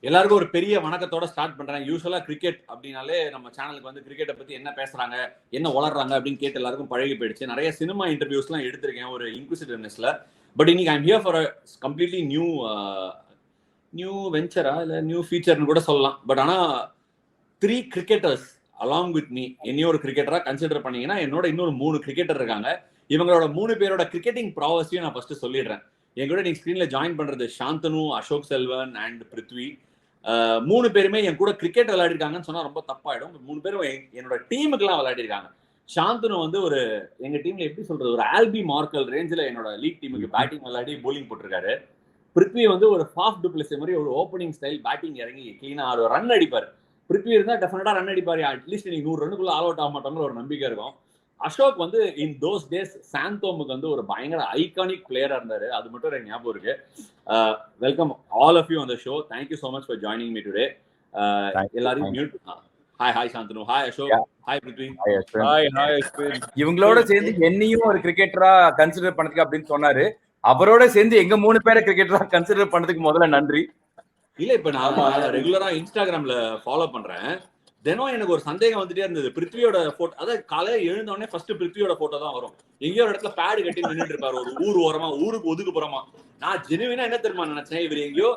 எல்லாருக்கும் ஒரு பெரிய வணக்கத்தோட ஸ்டார்ட் பண்றேன். யூஸ்வலா கிரிக்கெட் அப்படின்னாலே நம்ம சேனலுக்கு வந்து கிரிக்கெட்டை பத்தி என்ன பேசுறாங்க, என்ன வளர்றாங்க அப்படின்னு கேட்டு எல்லாருக்கும் பழகி போயிடுச்சு. நிறைய சினிமா இன்டர்வியூஸ்லாம் எடுத்திருக்கேன் ஒரு இன்க்விசிட்டிவ்னஸ்ல. பட் இன்னைக்கு I'm here for a completely new வெஞ்சரா இல்ல நியூ ஃபீச்சர்னு கூட சொல்லலாம். பட் ஆனா 3 கிரிக்கெட்டர்ஸ் அலாங் வித் மீ என்னையும் ஒரு கிரிக்கெட்டரா கன்சிடர் பண்ணீங்கன்னா என்னோட இன்னொரு 3 கிரிக்கெட்டர் இருக்காங்க. இவங்களோட 3 பேரோட கிரிக்கெட்டிங் ப்ராவஸையும் நான் ஃபர்ஸ்ட் சொல்லிடுறேன். என் கூட நீங்க ஸ்கிரீன்ல ஜாயின் பண்றது சாந்தனு, அசோக் செல்வன் அண்ட் பிருத்வி. 3 பேருமே என் கூட கிரிக்கெட் விளையாடிருக்காங்கன்னு சொன்னா ரொம்ப தப்பாயிடும். 3 பேரும் என்னோட டீமுக்குலாம் விளையாடிருக்காங்க. சாந்தனு வந்து ஒரு எங்க டீம்ல எப்படி சொல்றது, ஒரு ஆல்பி மார்க்கல் ரேஞ்சில் என்னோட லீக் டீமுக்கு பேட்டிங் விளையாடி போலிங் போட்டிருக்காரு. பிருத்வி வந்து ஒரு ஃபாஃப் டுப்ளசி மாதிரி ஒரு ஓப்பனிங் ஸ்டைல் பேட்டிங் இறங்கி கிளீனா ஒரு ரன் அடிப்பார். பிருத்வி இருந்தா டெஃபினட்டா ரன் அடிப்பாரு. அட்லீஸ்ட் நீங்க 100 ரன்னுக்குள்ள ஆல் அவுட் ஆக மாட்டாங்கன்னு ஒரு நம்பிக்கை இருக்கும். அசோக் வந்து இன் தோஸ் டேஸ் சாந்தோமுக்கு வந்து ஒரு பயங்கர ஐகானிக் பிளேயரா இருந்தாரு. அது மட்டும் எனக்கு ஞாபகம் இருக்கு. Welcome all of you on the show. Thank you so much for joining me today. எல்லாரும் mute. Hi Shantanu, hi Ashok, hi Prithvi. Hi Ashwin. இவங்களோட சேர்ந்து என்னையும் ஒரு கிரிக்கெட்டரா கன்சிடர் பண்ணதுக்கு அப்படின்னு சொன்னாரு. அவரோட சேர்ந்து எங்க 3 பேரை கிரிக்கெட்டரா கன்சிடர் பண்ணதுக்கு முதல்ல நன்றி. இல்ல இப்ப நான் ரெகுலரா இன்ஸ்டாகிராம்ல ஃபாலோ பண்றேன். தினம் எனக்கு ஒரு சந்தேகம் வந்துட்டே இருந்தது. பிருத்வியோட போட்டோ, அதாவது காலையில எழுந்தோடனே ஃபர்ஸ்ட் பிருத்வியோட போட்டோ தான் வரும். எங்கேயோ ஒரு இடத்துல பேடு கட்டி நின்றுட்டு இருப்பாரு, ஒரு ஊர் ஓரமா, ஊருக்கு ஒதுக்குப்புறமா. நான் ஜெனுவினா என்ன தெரியுமா நினைச்சேன், இவர் எங்கேயோ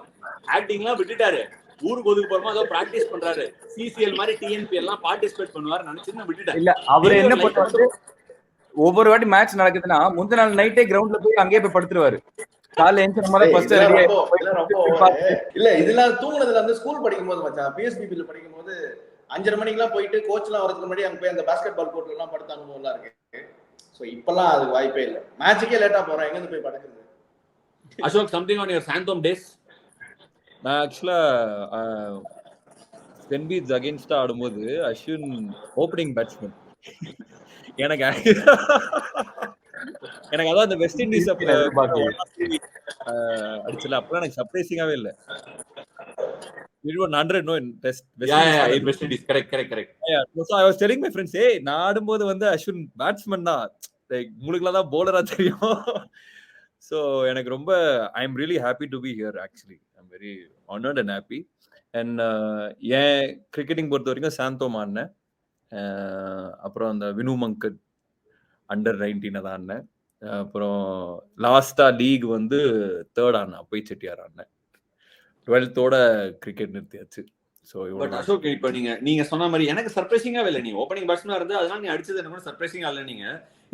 ஆக்டிங்லாம் விட்டுட்டாரு, ஊருக்கு ஒதுக்குப்புறமா ஏதோ பிராக்டிஸ் பண்றாரு, சிசிஎல் மாதிரி டிஎன்பி எல்லாம் பார்ட்டிசிபேட் பண்ணுவாரு நினைச்சு விட்டுட்டேன். இல்ல அவர் என்ன பண்ணுவாரு, ஒவ்வொரு வாட்டி மேட்ச் நடக்குதுன்னா முந்தின நாள் நைட்டே கிரவுண்ட்ல போய் அங்கேயே போய் படுத்துருவாரு. காலைல எழுந்து நம்ம தான் ஃபர்ஸ்ட் இல்ல இதெல்லாம் தூங்குனதுல வந்து ஸ்கூல் படிக்கும் போது மச்சான், பிஎஸ்பிபில படிக்கும் போது 5:30 மணிக்கெல்லாம் போயிட்டு கோச் எல்லாம் வரதுக்கு முன்னாடி அங்க போய் அந்த பாஸ்கெட் பால் கோர்ட்ல எல்லாம் படுத்த அனுபவம் எல்லாம் இருக்கு. சோ இப்பெல்லாம் அதுக்கு வாய்ப்பே இல்ல. மேட்சுக்கே லேட்டா போறேன், எங்க இருந்து போய் படுக்குறது. Ashok, something on your Santhome days? நான் ஆக்சுவலா ஸ்பென்பீட்ஸ் அகைன்ஸ்டா ஆடும்போது அஸ்வின் ஓப்பனிங் பேட்ஸ்மேன். எனக்கு அதான் அந்த வெஸ்ட் இண்டீஸ் அடிச்சல அப்பலாம் எனக்கு சர்ப்ரைசிங்காவே இல்ல. நான் ஆடும்போது வந்து அஸ்வின் பேட்ஸ்மேன் தான், உங்களுக்கு தான் பவுலரா தெரியும். ஸோ எனக்கு ரொம்ப I am really happy to be here. Actually I am very honoured and happy. And ஏன் கிரிக்கெட்டிங் பொறுத்த வரைக்கும் சாந்தோம் ஆடினேன். அப்புறம் அந்த வினு மங்கட் அண்டர் 19 தான் ஆடினேன். அப்புறம் லாஸ்டா லீக் வந்து 3rd ஆடினேன், அப்போய் செட்டியார் ஆடினேன். 12th கிரிக்கெட் நிறுத்தியாச்சு. அசோக், இப்ப நீங்க சொன்ன மாதிரி எனக்கு சர்ப்ரைசிங்காவே இல்லை. நீ ஓப்பனிங் பேட்ஸ்மேனா இருந்து அதனால நீ அடிச்சது எனக்கு சர்ப்ரைசிங்கா இல்லை. நீங்க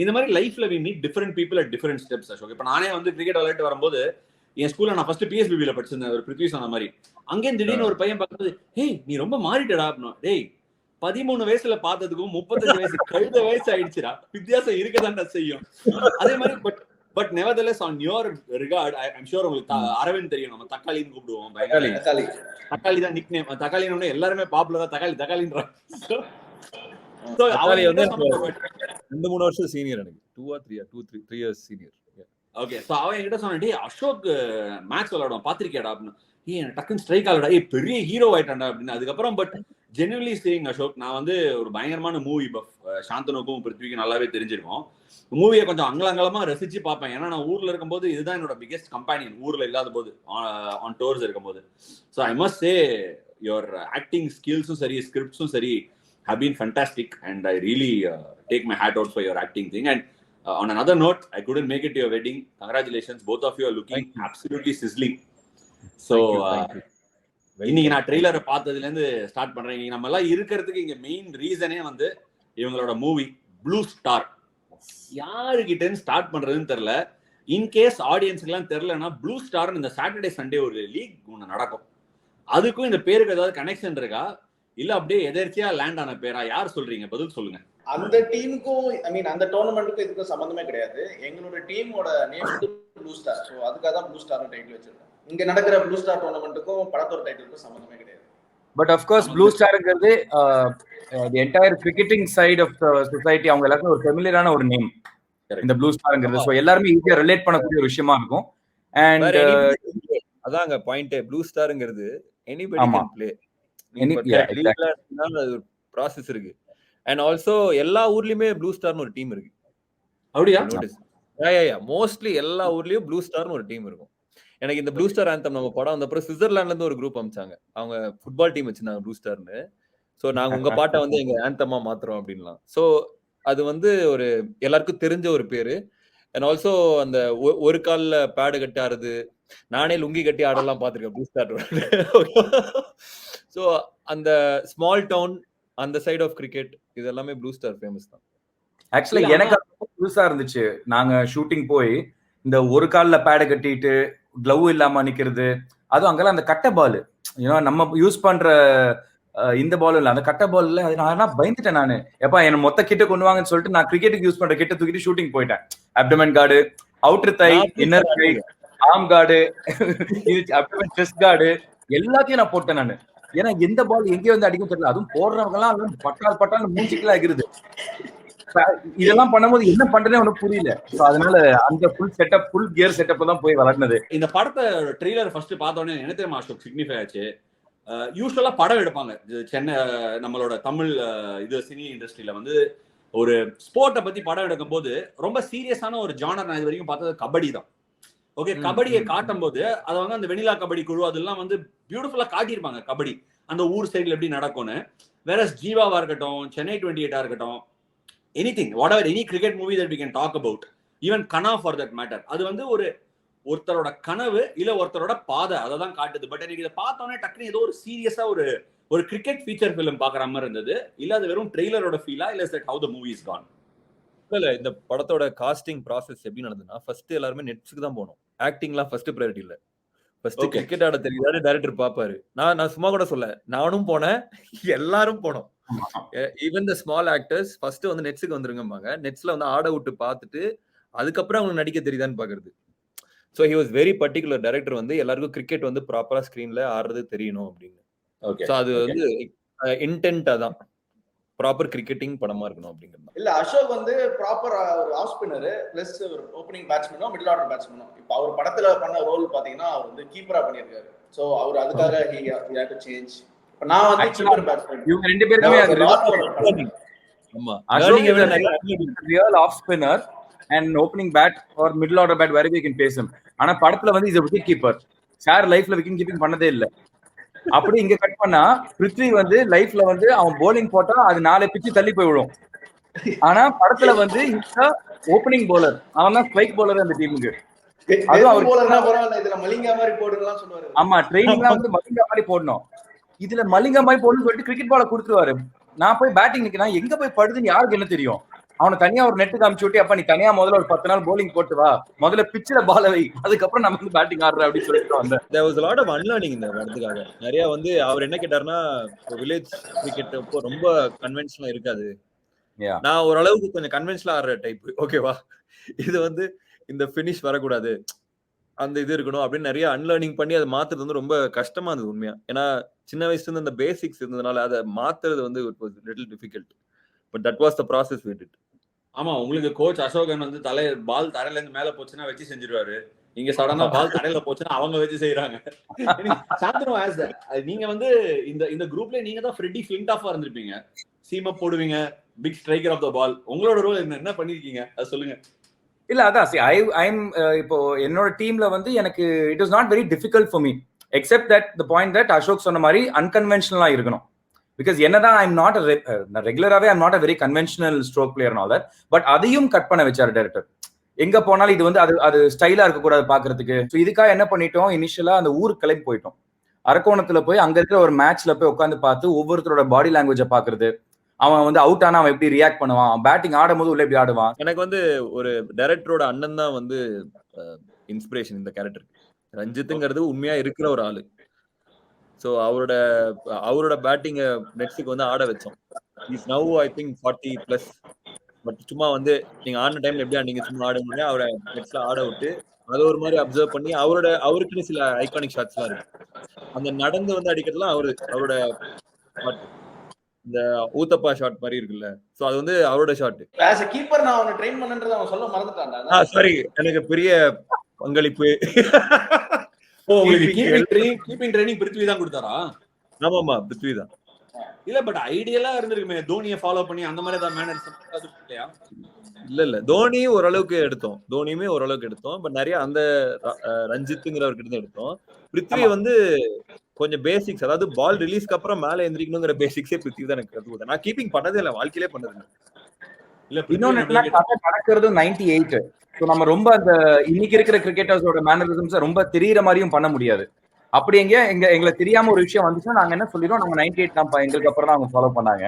இந்த மாதிரி லைஃப்ல we meet different people at different steps. Ashok, இப்ப நானே வந்து கிரிக்கெட் விளையாட்டு வரும்போது என் ஸ்கூல்ல நான் ஃபர்ஸ்ட் பிஎஸ்பிபில படிச்சிருந்தேன், ஒரு பிருத்வி சொன்ன மாதிரி. அங்கே திடீர்னு ஒரு பையன் பார்க்கும்போது, ஹேய் நீ ரொம்ப மாறிட்டடா அப்படின்னா, டேய் 13 வயசுல பார்த்ததுக்கும் 35 வயசு கழுத வயசு ஆயிடுச்சுடா, வித்தியாசம் இருக்கதான்டா செய்யும். அதே மாதிரி but nevertheless on your regard, I'm sure உங்களுக்கு அரவிந்த் தெரியும், நம்ம தக்காளின்னு கூப்பிடுவோம். தக்காளி தான் நிக் நேம். தக்காளின்னு எல்லாருமே பாப்புலரா தக்காளின்றாங்க. சோ அவரே வந்து 2-3 வருஷம் சீனியர், எனக்கு 2 years சீனியர். ஓகே, சோ அவன் என்கிட்ட சொன்னான், டேய் அசோக் மேட்ச் விளையாடுவான் பாத்திருக்கேடா அப்படின்னு. எனக்கு டக்குன்னு ஸ்ட்ரைக் ஆகலடா, பெரிய ஹீரோ ஆயிட்டான்டா அப்படின்னு. அதுக்கப்புறம் பட் ஜென்யூன்லி சேயிங் அசோக், நான் வந்து ஒரு பயங்கரமான மூவி பஃப். சாந்தனுக்கும் பிருத்விக்கும் நல்லாவே தெரிஞ்சிருக்கும். மூவியை கொஞ்சம் அங்கலங்கலமா ரசிச்சு பார்ப்பேன். ஏன்னா நான் ஊர்ல இருக்கும்போது இதுதான் என்னோட பிகெஸ்ட் கம்பெனியன், ஊர்ல இல்லாத போது ஆன் டூர்ஸ் இருக்கும்போது. So I must say your acting ஸ்கில்ஸும் சரி, ஸ்கிரிப்ட்ஸும் சரி have been fantastic, and I really take my hat out for your acting thing. And on another note, I couldn't make it to your wedding. Congratulations, both of you are looking absolutely sizzling. So இன்னைக்கு நான் ட்ரெய்லரை பார்த்ததுல இருந்து start பண்றேன். நம்ம எல்லாம் இருக்கிறதுக்கு இங்க மெயின் ரீசனே வந்து இவங்களோட மூவி ப்ளூ ஸ்டார். யாருக்கிட்ட ஸ்டார்ட் பண்றதுன்னு தெரியல. இன்கேஸ் ஆடியன்ஸுக்கு எல்லாம் தெரியலன்னா, ப்ளூ ஸ்டார் இந்த சாட்டர்டே சண்டே ஒரு லீக் ஒன்று நடக்கும். அதுக்கும் இந்த பேருக்கு ஏதாவது கனெக்ஷன் இருக்கா, இல்ல அப்படியே எதர்ச்சியா லேண்ட் ஆன பேரா? யார் சொல்றீங்க, பதில் சொல்லுங்க. அந்த டீமுக்கும் ஐ மீன் அந்த டோர்னமெண்ட்டுக்கும் இதுக்கும் சம்பந்தமே கிடையாது. எங்களோட டீமோட நேம் வந்து ப்ளூ ஸ்டார். ஸோ அதுக்காக தான் ப்ளூ ஸ்டார் டைட்டில் வச்சிருக்கோம். இங்க நடக்கிற ப்ளூ ஸ்டார் டோர்னமெண்ட்டுக்கும் படத்தோட டைட்டிலுக்கும் சம்பந்தமே கிடையாது. பட் ஆஃப் கோர்ஸ் ப்ளூ ஸ்டார்ங்கிறது the entire cricketing side of society அவங்க எல்லாருக்கும் ஒரு ஃபெமிலியரான ஒரு நேம் இந்த ப்ளூ ஸ்டார்ங்கிறது. ஸோ எல்லாருமே ஈஸியா ரிலேட் பண்ணக்கூடிய ஒரு விஷயமா இருக்கும். அண்ட் அதாங்க பாயிண்ட், ப்ளூ ஸ்டார்ங்கிறது எனிபடி கேன் ப்ளே. ப்ராசஸ் இருக்கு. அண்ட் ஆல்சோ எல்லா ஊர்லயுமே ப்ளூ ஸ்டார்னு ஒரு டீம் இருக்கு. அப்படியா? மோஸ்ட்லி எல்லா ஊர்லயும் ப்ளூ ஸ்டார்னு ஒரு டீம் இருக்கும். எனக்கு இந்த ப்ளூ ஸ்டார் ஆந்தம் நம்ம படம் அந்த அப்புறம் சுவிட்சர்லாண்ட்ல இருந்து ஒரு குரூப் அனுப்பிச்சாங்க. அவங்க ஃபுட்பால் டீம் வச்சிருந்தாங்க ப்ளூ ஸ்டார்னு. சோ நாங்க உங்க பாட்டை வந்து எங்க ஆந்தமா மாத்துறோம் அப்படின்லாம். சோ அது வந்து ஒரு எல்லாருக்கும் தெரிஞ்ச ஒரு பேரு. அண்ட் ஆல்சோ அந்த ஒரு கால்ல பேடு கட்டி ஆடுறது, நானே லுங்கி கட்டி ஆடலாம் பார்த்திருக்கேன் ப்ளூ ஸ்டார். சோ அந்த ஸ்மால் டவுன் அந்த சைடு ஆஃப் கிரிக்கெட் இது எல்லாமே ப்ளூ ஸ்டார் ஃபேமஸ் தான். ஆக்சுவலா எனக்கு புதுசா இருந்துச்சு. நாங்க ஷூட்டிங் போய் இந்த ஒரு கால்ல பேடை கட்டிட்டு க்ளவ் இல்லாம நிக்கிறது, அதுவும் அங்கெல்லாம் அந்த கட்டை பால், நம்ம யூஸ் பண்ற இந்த பால் இல்ல, அந்த கட்டை பால்ல நான் பயந்துட்டேன். நானு எப்பா என்ன மொத்த கிட்ட கொண்டு வாங்கன்னு சொல்லிட்டு நான் கிரிக்கெட்டுக்கு யூஸ் பண்ற கிட்ட தூக்கிட்டு ஷூட்டிங் போயிட்டேன். Abdomen guard, outer thigh, inner கை, arm guard, abdomen chest guard எல்லாத்தையும் நான் போட்டேன் நானு. ஏன்னா எந்த பால் எங்கேயோ வந்து அடிக்கும் தெரியல. அதுவும் போடுறவங்க எல்லாம் பட்டால் பட்டால் மூஞ்சிக்கெல்லாம் ஆகிருது. இதெல்லாம் பண்ணும்போது என்ன பண்றதே ஒன்னும் புரியல. அதனால அந்த full setup, full gear setup தான் போய் வளர்ந்தது. இந்த படத்தை ட்ரெய்லர் ஃபர்ஸ்ட் பார்த்தோன்னே என்ன தெரியுமா அசோக் சிக்னிஃபை ஆச்சு? யூஸ்வலா படம் எடுப்பாங்க சென்னை, நம்மளோட தமிழ் இது சினி இண்டஸ்ட்ரியில வந்து ஒரு ஸ்போர்ட்டை பத்தி படம் எடுக்கும் போது ரொம்ப சீரியஸான ஒரு ஜானர் நான் இது வரைக்கும் பார்த்தது கபடி தான். ஓகே, கபடியை காட்டும் போது அதை வந்து அந்த வெனிலா கபடி குழு அதெல்லாம் வந்து பியூட்டிஃபுல்லா காட்டியிருப்பாங்க கபடி அந்த ஊர் சைடுல எப்படி நடக்கும்னு. வேற ஜீவாவா இருக்கட்டும், சென்னை 28 இருக்கட்டும், anything, whatever, any cricket movie that we can talk about, even Kana for that matter, அது வந்து ஒருத்தரோட கனவு இல்ல ஒருத்தரோட பாதை அதை தான் காட்டுது. பட் எனக்கு இதை பார்த்தோன்னே டக்குனு ஏதோ ஒரு சீரியஸா ஒரு கிரிக்கெட் ஃபீச்சர் ஃபிலிம் பாக்குற மாதிரி இருந்தது. இல்ல அது வெறும் ட்ரெய்லரோட ஃபீலா இல்ல is that how the movie is gone? இல்ல இந்த படத்தோட காஸ்டிங் ப்ராசஸ் எப்படி நடந்ததுன்னா, ஃபர்ஸ்ட் எல்லாருமே நெட்ஸ்க்கு தான் போனோம். ஆக்டிங்லாம் ஃபர்ஸ்ட் பிரையாரிட்டி இல்ல. ஃபர்ஸ்ட் கிரிக்கெட் ஆட தெரியாத டைரக்டர் பாப்பாரு. நான் சும்மா கூட சொல்ல, நானும் போனேன், எல்லாரும் போனோம். Even the small actors first வந்து நெட்ஸ்க்கு வந்துருங்கம்பாங்க. நெட்ஸ்ல வந்து ஆட விட்டு பார்த்துட்டு அதுக்கப்புறம் அவங்க நடிக்க தெரியுதான்னு பாக்குறது. So he was very particular. Director வந்து எல்லாருக்கும் கிரிக்கெட் வந்து ப்ராப்பரா ஸ்கிரீன்ல ஆடுறது தெரியணும் அப்படின்னு. ஸோ அது வந்து இன்டென்ட்டா தான் ப்ராப்பர் கிரிக்கெட்டிங் படமா இருக்கணும் அப்படிங்கிறது. இல்ல அசோக் வந்து ப்ராப்பர் ஒரு ஆஃப் ஸ்பின்னர் பிளஸ் ஒரு ஓப்பனிங் பேட்ஸ்மேனோ மிடில் ஆர்டர் பேட்ஸ்மேனோ. இப்போ அவர் படத்துல பண்ண ரோல் பாத்தீங்கன்னா அவர் வந்து கீப்பரா பண்ணியிருக்காரு. ஸோ அவர் அதுக்காக he had to change. இப்போ நான் வந்து கீப்பர் பேட்ஸ்மேன். இவங்க ரெண்டு பேருமே அது ஆமா, real off spinner and opening bat or middle order bat வேற வி கேன் பேஸ் ஹிம். ஆனா படத்துல வந்து இஸ் a wicket keeper. சார் லைஃப்ல விக்கெட் கீப்பிங் பண்ணதே இல்ல. அப்படி இங்க கட் பண்ணா பிருத்வி வந்து லைஃப்ல வந்து அவன் போலிங் போட்டா அது 4 பிச்சு தள்ளி போய் விடும். ஆனா படத்துல வந்து ஓப்பனிங் போலர், அவன் தான் ஸ்ட்ரைக் போலர் அந்த டீமுக்கு. அதுவும் அவர் போலர்னா பரவாயில்ல, இதுல மலிங்கா மாதிரி போடுங்கலாம் சொல்லுவாரு. ஆமா, ட்ரெயினிங்லாம் வந்து மலிங்கா மாதிரி போடணும். இதுல மலிங்கா மாதிரி போடணும்னு சொல்லிட்டு கிரிக்கெட் பால கொடுத்துருவாரு. நான் போய் பேட்டிங் நிக்கிறேன், எங்க போய் படுதுன்னு யாருக்கு என்ன தெரியும்? அவனை தனியா ஒரு நெட்டு காமிச்சு விட்டு, அப்ப நீ தனியா முதல்ல ஒரு 10 நாள் போலிங் போட்டு வா, முதல்ல பிச்சில பால வை, அதுக்கப்புறம் நம்ம வந்து பேட்டிங் ஆடுற அப்படின்னு சொல்லிட்டு வந்தேன். There was a lot of unlearning இந்த படத்துக்காக. நிறைய வந்து அவர் என்ன கேட்டாருன்னா, வில்லேஜ் கிரிக்கெட் அப்போ ரொம்ப கன்வென்ஷனலா இருக்காது. நான் ஓரளவுக்கு கொஞ்சம் கன்வென்ஷனலா ஆடுற டைப், ஓகேவா? இது வந்து இந்த பினிஷ் வரக்கூடாது, அந்த இது இருக்கணும் அப்படின்னு நிறைய அன்லேர்னிங் பண்ணி அதை மாத்துறது வந்து ரொம்ப கஷ்டமா இருந்தது உண்மையா. ஏன்னா சின்ன வயசுல இருந்து அந்த பேசிக்ஸ் இருந்ததுனால அதை மாத்துறது வந்து little difficult. But that was the process we did. ஆமா, உங்களுக்கு கோச் அசோகன் வந்து பால் தரையில இருந்து மேல போச்சுன்னா வச்சு செஞ்சிருவாரு. இங்க சடனா பால் தரையில போச்சுன்னா அவங்க வச்சு செய்யறாங்க. நீங்க வந்து இந்த குரூப்ல நீங்க தான் ஃப்ரெட்டி ஃபிளின்டாஃபா இருந்திருப்பீங்க. சீம் அப் போடுவீங்க, பிக் ஸ்ட்ரைக்கர் ஆஃப் த பால். உங்களோட ரோல் என்ன பண்ணிருக்கீங்க அது சொல்லுங்க. இல்ல அதான் இப்போ என்னோட டீம்ல வந்து எனக்கு it was not very difficult for me, except that the point that Ashok சொன்ன மாதிரி அன்கன்வென்ஷனலா இருக்கணும். பிகாஸ் என்னதான் ஐம் நாட் ரெகுலராகவே I'm not a very conventional stroke player all that. But அதையும் கட் பண்ண வச்சார் டைரக்டர். எங்க போனாலும் இது வந்து அது ஸ்டைலா இருக்கக்கூடாது பாக்குறதுக்கு. ஸோ இதுக்காக என்ன பண்ணிட்டோம், இனிஷியலா அந்த ஊருக்கு கிளம்பி போயிட்டோம். அரக்கோணத்துல போய் அங்க இருக்கிற ஒரு மேட்ச்ல போய் உட்காந்து பார்த்து ஒவ்வொருத்தரோட பாடி லாங்குவேஜை பாக்குறது, அவன் வந்து அவுட் ஆனா அவன் எப்படி ரியாக்ட் பண்ணுவான், பேட்டிங் ஆடும் போது உள்ள எப்படி ஆடுவான். எனக்கு வந்து ஒரு டைரக்டரோட அண்ணன் தான் வந்து இன்ஸ்பிரேஷன் இந்த கேரக்டருக்கு. ரஞ்சித்துங்கிறது உண்மையா இருக்கிற ஒரு ஆளு. ஸோ அவரோட பேட்டிங் நெட்ஸுக்கு வந்து ஆட வச்சோம். Is now I think 40+. But சும்மா வந்து நீங்க ஆடின டைம்ல எப்படி நீங்க சும்மா ஆட முடியாது, அவரை நெட்ஸ்ல ஆட விட்டு அதை ஒரு மாதிரி அப்சர்வ் பண்ணி அவருக்குன்னு சில ஐகானிக் ஷாட்ஸ்லாம் இருக்கு. அந்த நடந்து வந்து அடிக்கிறதுலாம் அவரோட இந்த ஊத்தப்பா ஷாட் மாதிரி இருக்குல்ல, சோ அது வந்து அவரோட ஷாட். ஆஸ் எ கீப்பர் நான் அவனை ட்ரெயின் பண்ணன்றத அவன் சொல்ல மறந்துட்டான்டா. சாரி, எனக்கு பெரிய பங்களிப்பு. ஓ, உங்களுக்கு கீப்பிங் ட்ரைனிங் பிருத்வி தான் கொடுத்தாரா? ஆமாமா, பிருத்வி தான். இல்ல பட் ஐடியலா இருந்திருக்குமே, தோனியை ஃபாலோ பண்ணி அந்த மாதிரி ஏதாவது மேனர்ஸ் அது இல்லையா? இல்ல தோனியும் ஓரளவுக்கு எடுத்தோம் பட் நிறைய அந்த ரஞ்சித்துங்கிறவர்கிட்ட தான் எடுத்தோம். பிருத்வி வந்து கொஞ்சம் பேசிக்ஸ், அதாவது பால் ரிலீஸ்க்கு அப்புறம் மேல எந்திரிக்கணுங்கிற பேசிக்ஸே பிருத்வி தான் எனக்கு கத்துக். நான் கீப்பிங் பண்ணதே இல்ல, வாழ்க்கையிலே பண்ணது இல்ல. இன்னொன்னு நடக்கிறது 98. ஸோ நம்ம ரொம்ப அந்த இன்னைக்கு இருக்கிற கிரிக்கெட்டர்ஸோட மேனரிசம்ஸை ரொம்ப தெரியற மாதிரியும் பண்ண முடியாது. அப்படி எங்களை தெரியாம ஒரு விஷயம் வந்துச்சுன்னா நாங்க என்ன சொல்லிடுவோம், நம்ம 98 தான் எங்களுக்கு அப்புறம் தான் அவங்க ஃபாலோ பண்ணாங்க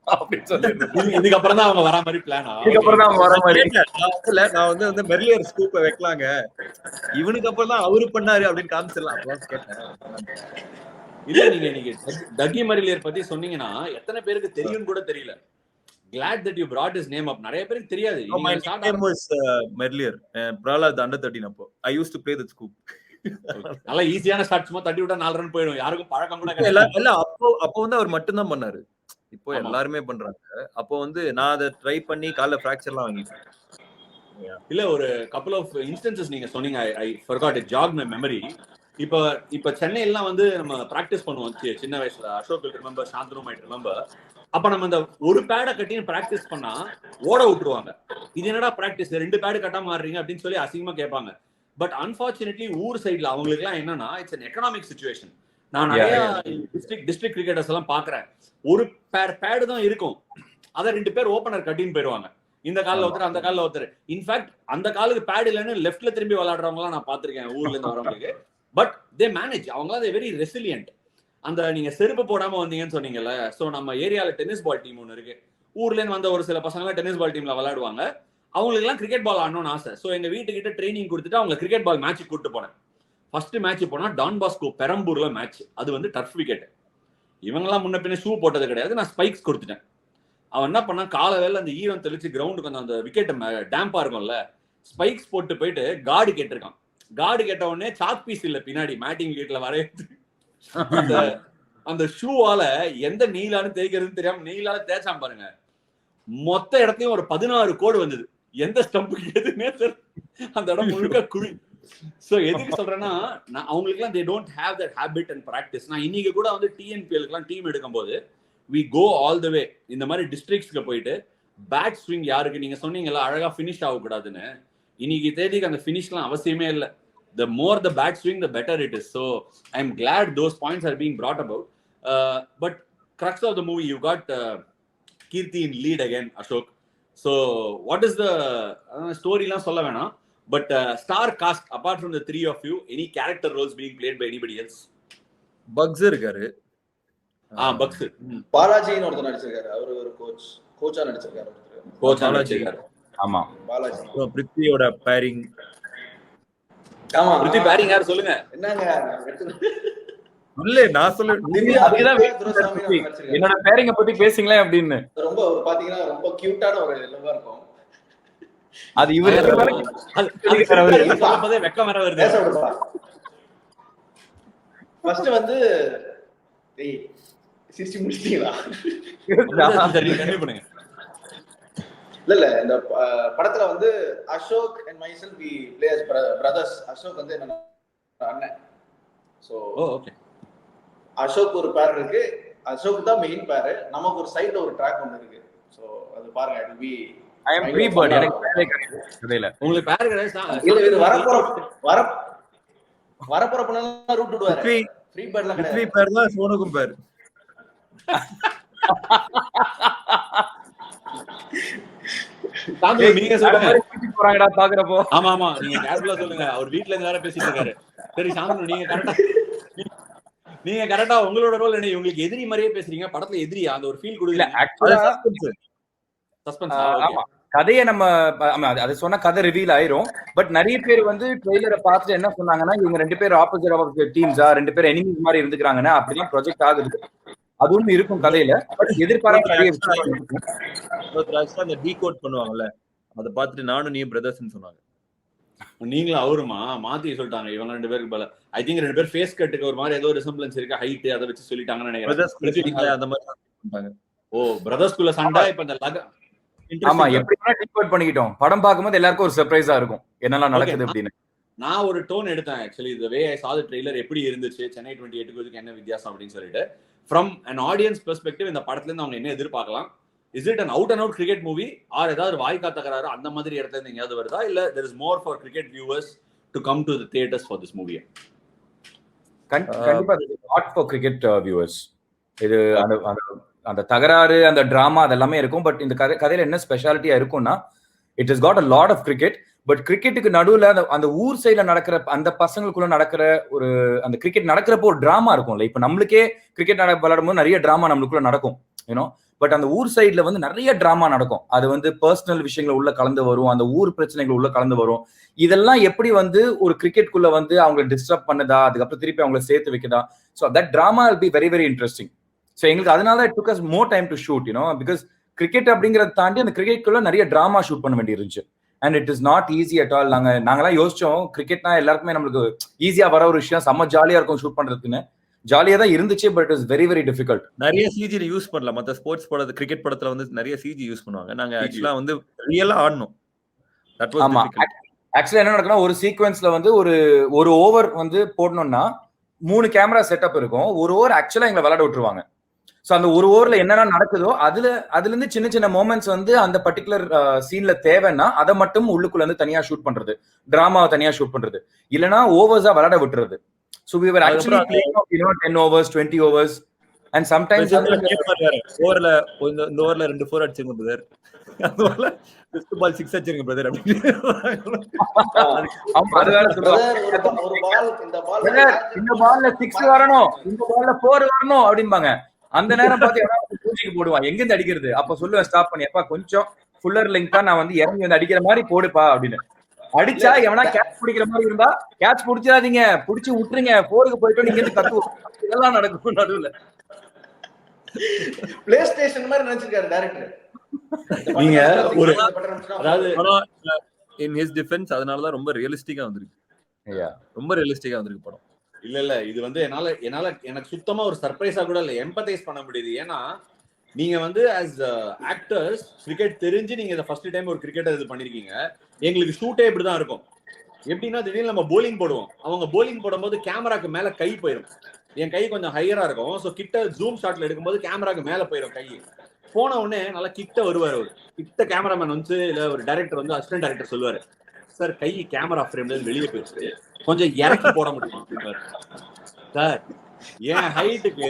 அப்படின்னு சொல்லி இதுக்கப்புறம் தான் அவங்க வர மாதிரி பிளானா? இதுக்கப்புறம் தான் அவங்க வர மாதிரி. நான் வந்து மெர்லியர் ஸ்கூப்பை வைக்கலாங்க, இவனுக்கு அப்புறம் தான் அவரு பண்ணாரு அப்படின்னு காமிச்சிடலாம் அப்படின்னு கேட்டேன். இல்ல, நீங்க டக்கி மெர்லியர் பத்தி சொன்னீங்கன்னா எத்தனை பேருக்கு தெரியும் கூட தெரியல. Glad that you brought his name up. நிறைய பேருக்கு தெரியாது. My name was Merlier. Prahlad under 13 அப்போ. I used to play that scoop. நல்ல ஈஸியான ஸ்டார்ட், சும்மா தட்டி விட்டா 4 ரன் போயிடும். யாருக்கும் பழக்கம் கூட கிடையாது. இல்ல அப்போ வந்து அவர் மட்டும் தான் பண்ணாரு. இப்போ எல்லாருமே பண்றாங்க. அப்போ வந்து நான் அதை ட்ரை பண்ணி கால்ல ஃபிராக்சர்லாம் வாங்கிட்டேன். இல்ல, ஒரு couple of instances நீங்க சொன்னீங்க. I forgot it, jogged my memory. இப்ப சென்னையிலாம் வந்து நம்ம பிராக்டிஸ் பண்ணுவோம் சின்ன வயசுல. Ashok remember, Shantanu might remember. அப்ப நம்ம இந்த ஒரு பேடை கட்டி பிராக்டிஸ் பண்ணா ஓட விட்டுருவாங்க. இது என்னடா பிராக்டிஸ், 2 பேடு கட்டாம ஆடுறீங்க அப்படின்னு சொல்லி அசிங்கமா கேட்பாங்க. பட் அன்பார்ச்சுனேட்லி ஊர் சைட்ல அவங்களுக்கு எல்லாம் என்னன்னா, இட்ஸ் an economic situation. நான் நிறைய டிஸ்ட்ரிக்ட் கிரிக்கெட்டர்ஸ் எல்லாம் பாக்குறேன். ஒரு பேடு தான் இருக்கும், அதை 2 பேர் ஓபனர் கட்டின்னு போயிடுவாங்க. இந்த காலில் ஒருத்தர், அந்த காலில் ஒருத்தர். இன்ஃபேக்ட் அந்த காலுக்கு பேடு இல்லைன்னு லெஃப்ட்ல திரும்பி விளையாடுறவங்களாம் நான் பாத்திருக்கேன் ஊர்ல இருந்து வரவங்களுக்கு. But they manage. அவங்களாம் வெரி ரெசிலியன்ட். அந்த நீங்க செருப்பு போடாம வந்தீங்கன்னு சொன்னீங்கல்ல, சோ நம்ம ஏரியால டென்னிஸ் பால் டீம் ஒன்று இருக்கு. ஊர்ல இருந்து வந்த ஒரு சில பசங்க டென்னிஸ் பால் டீம்ல விளையாடுவாங்க. அவங்களுக்கு எல்லாம் கிரிக்கெட் பால் ஆடணும்னு ஆசை. சோ எங்க வீட்டுக்கிட்ட ட்ரைனிங் கொடுத்துட்டு அவங்க கிரிக்கெட் பால் மேட்ச் கூட்டு போனேன். ஃபர்ஸ்ட் மேட்ச் போனா டான் பாஸ்கோ பெரம்பூர்ல மேட்ச். அது வந்து டர்ஃப் விக்கெட். இவங்கெல்லாம் முன்ன பின்ன ஷூ போட்டது கிடையாது. நான் ஸ்பைக்ஸ் கொடுத்துட்டேன். அவன் என்ன பண்ணா, காலை வேலை அந்த ஈரம் தெளிச்சு கிரவுண்டுக்கு வந்து அந்த விக்கெட் டேம்பா இருக்கும்ல, ஸ்பைக்ஸ் போட்டு போயிட்டு கார்டு கேட்டிருக்கான். கார்டு கேட்ட உடனே சாக் பீஸ் இல்ல பின்னாடி மேட்டிங் விக்கெட்ல வரையது. அந்த ஷூவால எந்த நீலான்னு தேய்க்கிறதுன்னு தெரியாம நீலால தேய்ச்சாம பாருங்க. மொத்த இடத்தையும் ஒரு 16 கோடு வந்தது. எந்த ஸ்டம்புக்கு எதுவுமே அந்த இடம் முழுக்க குழி. சோ எதுக்கு சொல்றேன்னா, நான் அவங்களுக்கு எல்லாம் they don't have that habit and practice. நான் இன்னைக்கு கூட வந்து TNPL-க்குலாம் டீம் எடுக்கும் போது we go all the way. இந்த மாதிரி டிஸ்ட்ரிக்ட்ஸ்க்கு போயிட்டு பேட் ஸ்விங் யாருக்கு நீங்க சொன்னீங்கல்ல அழகா ஃபினிஷ் ஆகக்கூடாதுன்னு, இன்னைக்கு தேதிக்கு அந்த ஃபினிஷ்லாம் அவசியமே இல்லை. The more the bat swing, the better it is. So I'm glad those points are being brought about. But crux of the movie, you got Kirti in lead again, Ashok. So what is the story? La solla vena. But star cast apart from the 3 of you, any character roles being played by anybody else? Bugs irukkaru. Bugs. Balaji ஒருத்தர் நடிச்சிருக்காரு. அவர் ஒரு கோச்சா நடிச்சிருக்காரு. கோச்சா நடிச்சிருக்காரு. ஆமா, Balaji. பிருத்வியோட bearing. ஆமா, Prithvi bearing யார் சொல்லுங்க. என்னங்க இல்ல நான் சொல்ல, என்னோட பேரிங்க பத்தி பேசிங்களே அப்படின்னு. ரொம்ப பாத்தீங்கன்னா ரொம்ப கியூட்டான ஒரு லவ்வா இருக்கும். அது இவரு சொல்லும்போதே வெக்கம் வர வருது. ஃபர்ஸ்ட் வந்து டேய் சிரிச்சு முடிச்சிட்டீங்களா? கண்டிப்பா பண்ணுங்க. இல்ல இந்த படத்துல வந்து Ashok and myself we play as brothers. Ashok வந்து என்ன அண்ணன். சோ ஓகே, அசோக் ஒரு பேர் இருக்கு. அசோக் தான் மெயின் பேர். நமக்கு ஒரு சைடுல ஒரு ட்ராக் ஒன்னு இருக்கு. சோ அது பாருங்க. it will be I am free bird. எனக்கு பேரே கிடையாது. உங்களுக்கு பேர் கிடையாது. இல்ல இது வரப்போற பண்ணலாம் ரூட் விடுவாரு. ஃப்ரீ பேர்லாம் கிடையாது. ஃப்ரீ பேர் தான் சோனுக்கும் பேர். நீங்க சொல்லுங்க. போறாங்கடா பாக்குறப்போ. ஆமா ஆமா, நீங்க கேர்ஃபுல்லா சொல்லுங்க. அவர் வீட்ல இருந்து வேற பேசிட்டு இருக்காரு. சரி சாந்தனு, நீங்க கரெக்டா உங்களோட ரோல் என்ன? உங்களுக்கு எதிரி மாதிரியே பேசுறீங்க. படத்துல எதிரியா அந்த ஒரு ஃபீல் கொடுக்கல. ஆக்சுவலா சஸ்பென்ஸ். ஆமா, கதையை நம்ம அதை சொன்ன கதை ரிவீல் ஆயிரும். பட் நிறைய பேர் வந்து ட்ரெய்லரை பார்த்துட்டு என்ன சொன்னாங்கன்னா, இவங்க 2 பேர் ஆப்போசிட் டீம்ஸா, 2 பேர் எனிமீஸ் மாதிரி இருந்துக்கிறாங்கன்னா அப்படிதான் ப்ரொஜெக்ட் ஆகுது. அதுவும் இருக்கும் கதையில. பட் எதிர்பார்க்க அந்த டீகோட் பண்ணுவாங்கல்ல, அதை பார்த்துட்டு நானும் நீ பிரதர்ஸ்னு சொன்னாங்க. நீங்களும் அவருமா மாத்தி சொல்லிட்டாங்க. இவங்க 2 பேருக்கு பல ஐ திங்க் 2 பேர் ஃபேஸ் கட்டுக்கு ஒரு மாதிரி ஏதோ ரிசம்பிளன்ஸ் இருக்கு, ஹைட் அதை வச்சு சொல்லிட்டாங்கன்னு நினைக்கிறேன். அந்த மாதிரி சொல்லிட்டாங்க. ஓ, பிரதர்ஸ்குள்ள சண்டை. இப்ப இந்த ஆமா, எப்படினா டீகோட் பண்ணிட்டோம். படம் பார்க்கும்போது எல்லாருக்கும் ஒரு சர்ப்ரைஸா இருக்கும் என்னெல்லாம் நடக்குது அப்படின்னு. நான் ஒரு டோன் எடுத்தேன் ஆக்சுவலி. இந்த வே ஐ saw the trailer எப்படி இருந்துச்சு, சென்னை 28க்கு என்ன வித்தியாசம் அப்படின்னு சொல்லிட்டு. ஃப்ரம் an audience perspective இந்த படத்துல இருந்து அவங்க என்ன எதிர்பார்க்கலாம், is it an out and out cricket movie or ஏதாவது வாய்க்கா தகராறு அந்த மாதிரி இடத்துல இருந்து எங்கேயாவது வருதா இல்ல there is more for cricket viewers to come to the theaters for this movie? கண்டிப்பா நாட் ஃபார் கிரிக்கெட் வியூவர்ஸ். இது அந்த தகராறு அந்த டிராமா அதெல்லாமே இருக்கும். பட் இந்த கதையில என்ன ஸ்பெஷாலிட்டியா இருக்கும்னா it is got a lot of cricket. But கிரிக்கெட்டுக்கு நடுவுல அந்த ஊர் சைட்ல நடக்கிற அந்த பசங்களுக்குள்ள நடக்கிற ஒரு அந்த கிரிக்கெட் நடக்கிறப்போ ஒரு டிராமா இருக்கும்ல. இப்ப நம்மளுக்கே கிரிக்கெட் விளையாடும் போது நிறைய டிராமா நம்மளுக்குள்ள நடக்கும் யூனோ. பட் அந்த ஊர் சைட்ல வந்து நிறைய டிராமா நடக்கும். அது வந்து பர்சனல் விஷயங்கள் உள்ள கலந்து வரும், அந்த ஊர் பிரச்சனைகள் உள்ள கலந்து வரும். இதெல்லாம் எப்படி வந்து ஒரு கிரிக்கெட்குள்ள வந்து அவங்களை டிஸ்டர்ப் பண்ணுதா, அதுக்கப்புறம் திருப்பி அவங்களை சேர்த்து வைக்கதா. So that drama will be very very interesting. So எங்களுக்கு அதனால it took us more time to shoot you know, because cricket அப்படிங்கறத தாண்டி அந்த கிரிக்கெட்குள்ள நிறைய டிராமா ஷூட் பண்ண வேண்டி இருந்துச்சு. And it is not easy at all. நாங்கெல்லாம் யோசிச்சோம் கிரிக்கெட்னா எல்லாருக்குமே நம்மளுக்கு ஈஸியா வர ஒரு விஷயம், செம்ம ஜாலியா இருக்கும் ஷூட் பண்றதுக்குன்னு. ஜாலியா தான் இருந்துச்சு, but it is very very difficult. நிறைய சிஜி யூஸ் பண்ணல. மத்த ஸ்போர்ட்ஸ் படத்துல கிரிக்கெட் படத்துல வந்து நிறைய சிஜி யூஸ் பண்ணுவாங்க. நாங்க ஆக்சுவலா வந்து ரியலா ஆடணும். That was difficult. ஆக்சுவலா என்ன நடக்கும்னா ஒரு சீக்வென்ஸ்ல வந்து ஒரு ஓவர் வந்து போடணும்னா 3 கேமரா செட்டப் இருக்கும். ஒரு ஓவர் ஆக்சுவலா எங்களை விளையாட விட்டுருவாங்க. ஸோ அந்த ஒரு ஓவர்ல என்னென்ன நடக்குதோ அதுல இருந்து சின்ன சின்ன மொமெண்ட்ஸ் வந்து அந்த பர்டிகுலர் சீன்ல தேவைன்னா அதை மட்டும் உள்ளுக்குள்ள இருந்து தனியா ஷூட் பண்றது, டிராமாவை தனியா ஷூட் பண்றது, இல்லைன்னா ஓவர்ஸா விளையாட விட்டுறது. So we were actually playing 10 overs 20 overs and sometimes ஓவர்ல இந்த ஓவர்ல 2 4 அடிச்சிங்க பிரதர், அந்த ஓவர்ல ஃபர்ஸ்ட் பால் 6 அடிச்சிங்க பிரதர் அப்படி. ஆமா அது வேற சொல்றாங்க. ஒரு பால் இந்த பால்ல 6 வரணும், இந்த பால்ல 4 வரணும் அப்படிம்பாங்க. அந்த நேரம் பார்த்து யாராவது பூஜைக்கு போடுவான், எங்க இருந்து அடிக்கிறது. அப்ப சொல்லுவேன் ஸ்டாப் பண்ணி, அப்பா கொஞ்சம் ஃபுல்லர் லெங்தா நான் வந்து இறங்கி வந்து அடிக்கிற மாதிரி போடுப்பா அப்படின்னு. அடிச்சா எவனா கேட்ச் பிடிக்கிற மாதிரி இருந்தா கேட்ச் பிடிச்சிடாதீங்க, பிடிச்சி விட்டுருங்க, போருக்கு போயிட்டு நீங்க இருந்து கத்துவோம். இதெல்லாம் நடக்கும் நடுவுல. பிளே ஸ்டேஷன் மாதிரி நினைச்சிருக்காரு டைரக்டர். நீங்க ஒரு அதாவது இன் ஹிஸ் டிஃபென்ஸ் அதனாலதான் ரொம்ப ரியலிஸ்டிக்கா வந்திருக்கு. ரொம்ப ரியலிஸ்டிக்கா வந்திருக்கு படம். இல்ல இது வந்து எனக்கு சுத்தமா ஒரு சர்ப்ரைஸா கூட இல்ல, எம்பத்தைஸ் பண்ண முடியுது. ஏன்னா நீங்க வந்து ஆஸ் ஆக்டர்ஸ் கிரிக்கெட் தெரிஞ்சு நீங்க இதை ஃபர்ஸ்ட் டைம் ஒரு கிரிக்கெட்டர் இது பண்ணிருக்கீங்க. எங்களுக்கு ஷூட்டே இப்படிதான் இருக்கும். எப்படின்னா திடீர்னு நம்ம போலிங் போடுவோம், அவங்க போலிங் போடும்போது கேமராக்கு மேல கை போயிடும். என் கை கொஞ்சம் ஹையரா இருக்கும். ஸோ கிட்ட ஜூம் ஷாட்ல எடுக்கும்போது கேமராக்கு மேல போயிடும் கை. போன உடனே நல்லா கிட்ட வருவாரு, ஒரு கிட்ட கேமராமேன் வந்து இல்ல ஒரு டைரக்டர் வந்து அசிஸ்டன்ட் டைரக்டர் சொல்லுவாரு, சார் கை கேமரா ஃப்ரேம்ல வெளியே போயிடுச்சு, கொஞ்சம் இறக்கி போட முடியும் அப்படின்னாரு. சார் என் ஹைட்டுக்கு